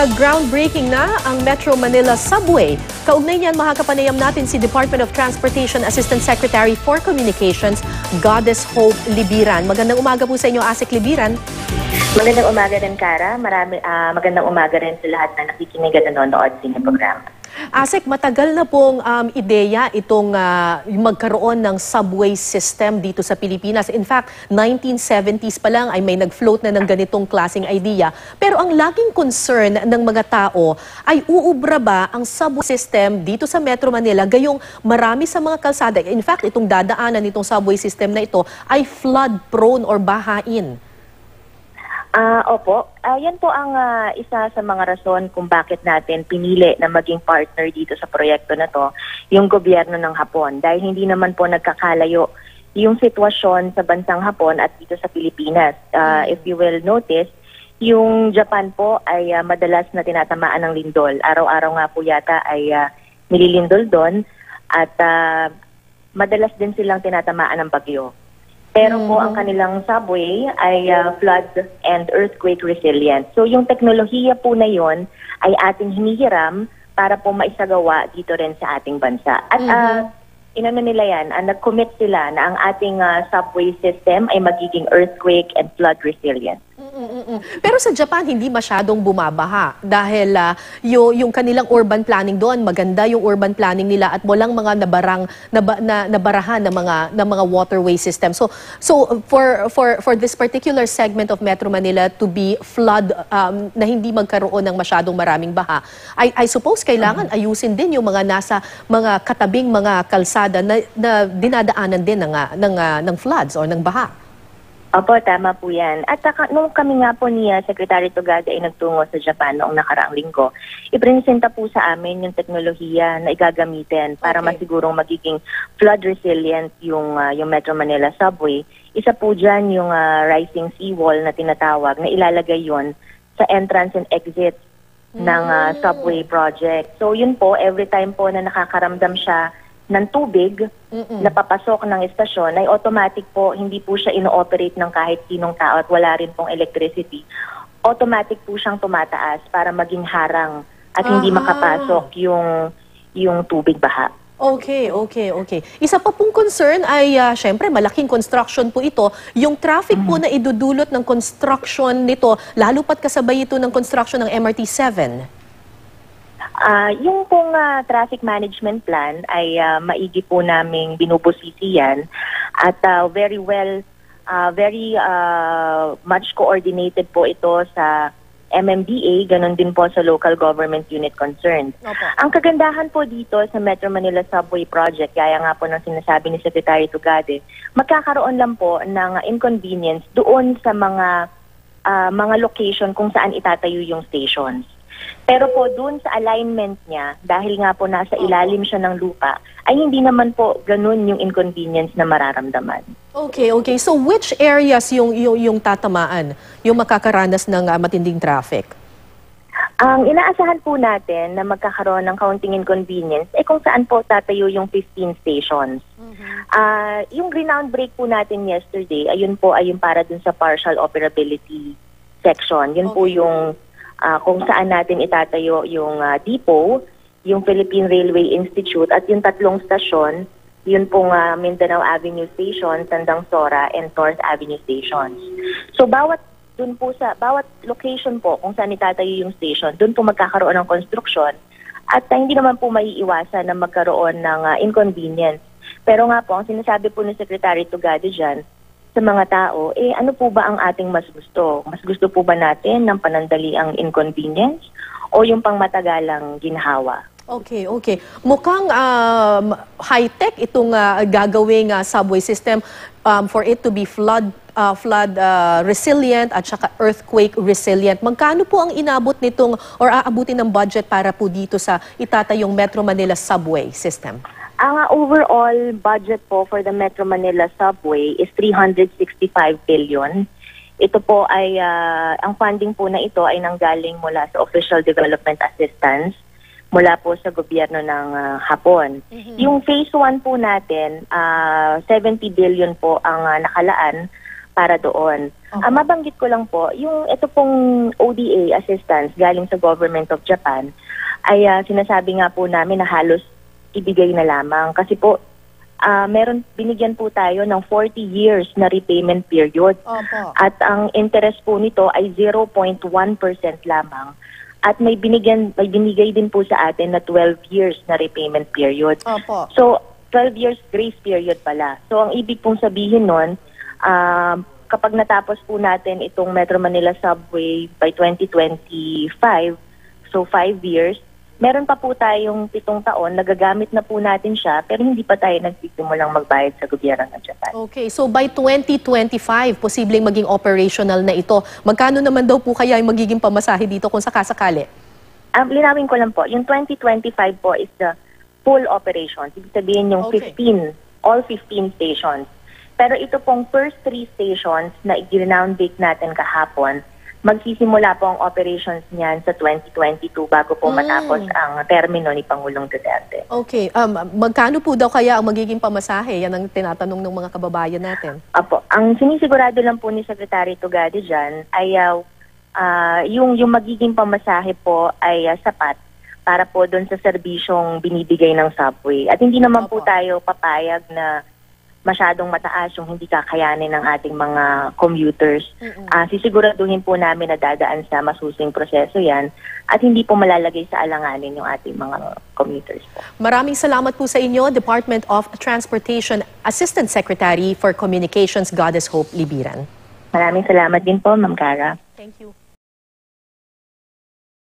Nag-groundbreaking na ang Metro Manila Subway. Kaugnay niyan, makakapanayam natin si Department of Transportation Assistant Secretary for Communications, Goddess Hope Libiran. Magandang umaga po sa inyo, Asek Libiran. Magandang umaga rin, Cara. Magandang umaga rin sa lahat na nakikinig at nanonood sa inyong programa. Asek, matagal na pong ideya itong magkaroon ng subway system dito sa Pilipinas. In fact, 1970s pa lang ay may nag-float na ng ganitong klaseng idea. Pero ang laging concern ng mga tao ay uubra ba ang subway system dito sa Metro Manila gayong marami sa mga kalsada. In fact, itong dadaanan nitong subway system na ito ay flood-prone or bahain. Opo. Yan po ang isa sa mga rason kung bakit natin pinili na maging partner dito sa proyekto na to, yung gobyerno ng Hapon. Dahil hindi naman po nagkakalayo yung sitwasyon sa bansang Hapon at dito sa Pilipinas. If you will notice, yung Japan po ay madalas na tinatamaan ng lindol. Araw-araw nga po yata ay nililindol doon at madalas din silang tinatamaan ng bagyo. Pero po ang kanilang subway ay flood and earthquake resilient. So yung teknolohiya po na yon ay ating hinihiram para po maisagawa dito rin sa ating bansa. At inano nila yan, nag-commit sila na ang ating subway system ay magiging earthquake and flood resilient. Pero sa Japan, hindi masyadong bumabaha dahil yung kanilang urban planning doon, maganda yung urban planning nila at walang mga nabarahan ng mga waterway system. So for this particular segment of Metro Manila to be flood na hindi magkaroon ng masyadong maraming baha, I suppose kailangan ayusin din yung mga nasa mga katabing mga kalsada na dinadaanan din ng floods or ng baha. Opo, tama po yan. At nung kami nga po ni Secretary Tugade ay nagtungo sa Japan noong nakaraang linggo, ipresenta po sa amin yung teknolohiya na igagamitin para masigurong magiging flood resilient yung Metro Manila Subway. Isa po dyan yung rising seawall na tinatawag na ilalagay yon sa entrance and exit ng subway project. So yun po, every time po na nakakaramdam siya ng tubig na papasok ng istasyon ay automatic po, hindi po siya ino-operate ng kahit sinong tao at wala rin pong electricity. Automatic po siyang tumataas para maging harang at hindi makapasok yung tubig baha. Okay. Isa pa pong concern ay syempre malaking construction po ito. Yung traffic po na idudulot ng construction nito, lalo pat kasabay ito ng construction ng MRT-7. Yung pong traffic management plan ay maigi po naming binubusisi yan at very much coordinated po ito sa MMDA, ganun din po sa local government unit concerned. Okay. Ang kagandahan po dito sa Metro Manila Subway Project, kaya nga po ng sinasabi ni Secretary Tugade, magkakaroon lang po ng inconvenience doon sa mga location kung saan itatayo yung stations. Pero po doon sa alignment niya, dahil nga po nasa ilalim siya ng lupa, ay hindi naman po ganun yung inconvenience na mararamdaman. Okay. So which areas yung tatamaan, yung makakaranas ng matinding traffic? Ang inaasahan po natin na magkakaroon ng counting inconvenience ay kung saan po tatayo yung 15 stations. Yung ground break po natin yesterday, ayun po ay yung para dun sa partial operability section. Yun po yung kung saan natin itatayo yung depot, yung Philippine Railway Institute at yung tatlong stasyon, yun pong Mindanao Avenue Station, Tandang Sora, and North Avenue Stations. So bawat location po kung saan itatayo yung station, dun po magkakaroon ng construction at hindi naman po maiiwasan na magkaroon ng inconvenience. Pero nga po, ang sinasabi po ni Secretary Tugade dyan, sa mga tao, ano po ba ang ating mas gusto? Mas gusto po ba natin ng panandaliang inconvenience o yung pangmatagalang ginhawa? Okay. Mukhang high-tech itong gagawing subway system for it to be flood resilient at saka earthquake resilient. Magkano po ang inabot nitong or aabutin ng budget para po dito sa itatayong Metro Manila Subway System? Ang overall budget po for the Metro Manila Subway is 365 billion. Ito po ay, ang funding po na ito ay nanggaling mula sa Official Development Assistance mula po sa gobyerno ng Hapon. Yung phase 1 po natin, 70 billion po ang nakalaan para doon. Mabanggit ko lang po, yung ito pong ODA assistance galing sa Government of Japan ay sinasabi nga po namin na halos ibigay na lamang. Kasi po, binigyan po tayo ng 40 years na repayment period. Opo. At ang interest po nito ay 0.1% lamang. At may binigay din po sa atin na 12 years na repayment period. Opo. So, 12 years grace period pala. So, ang ibig pong sabihin nun, kapag natapos po natin itong Metro Manila Subway by 2025, so 5 years, meron pa po tayong 7 taon, nagagamit na po natin siya, pero hindi pa tayo nagsimulang magbayad sa gobyerno ng Japan. Okay, so by 2025, posibleng maging operational na ito. Magkano naman daw po kaya yung magiging pamasahe dito kung sakasakali? Linawin ko lang po, yung 2025 po is the full operation. Ibig sabihin yung Okay. all 15 stations. Pero ito pong first 3 stations na i-ground break natin kahapon, magsisimula po ang operations niyan sa 2022 bago po matapos ang termino ni Pangulong Duterte. Okay, magkano po daw kaya ang magiging pamasahe? Yan ang tinatanong ng mga kababayan natin. Apo, ang sinisigurado lang po ni Secretary Tugade dyan ay yung magiging pamasahe po ay sapat para po doon sa serbisyong binibigay ng subway. At hindi naman po Opo. tayo papayag na masyadong mataas yung hindi kakayanin ng ating mga commuters. Sisiguraduhin po namin na dadaan sa masusing proseso yan at hindi po malalagay sa alanganin yung ating mga commuters po. Maraming salamat po sa inyo, Department of Transportation Assistant Secretary for Communications, Goddess Hope Libiran. Maraming salamat din po, Ma'am Cara. Thank you.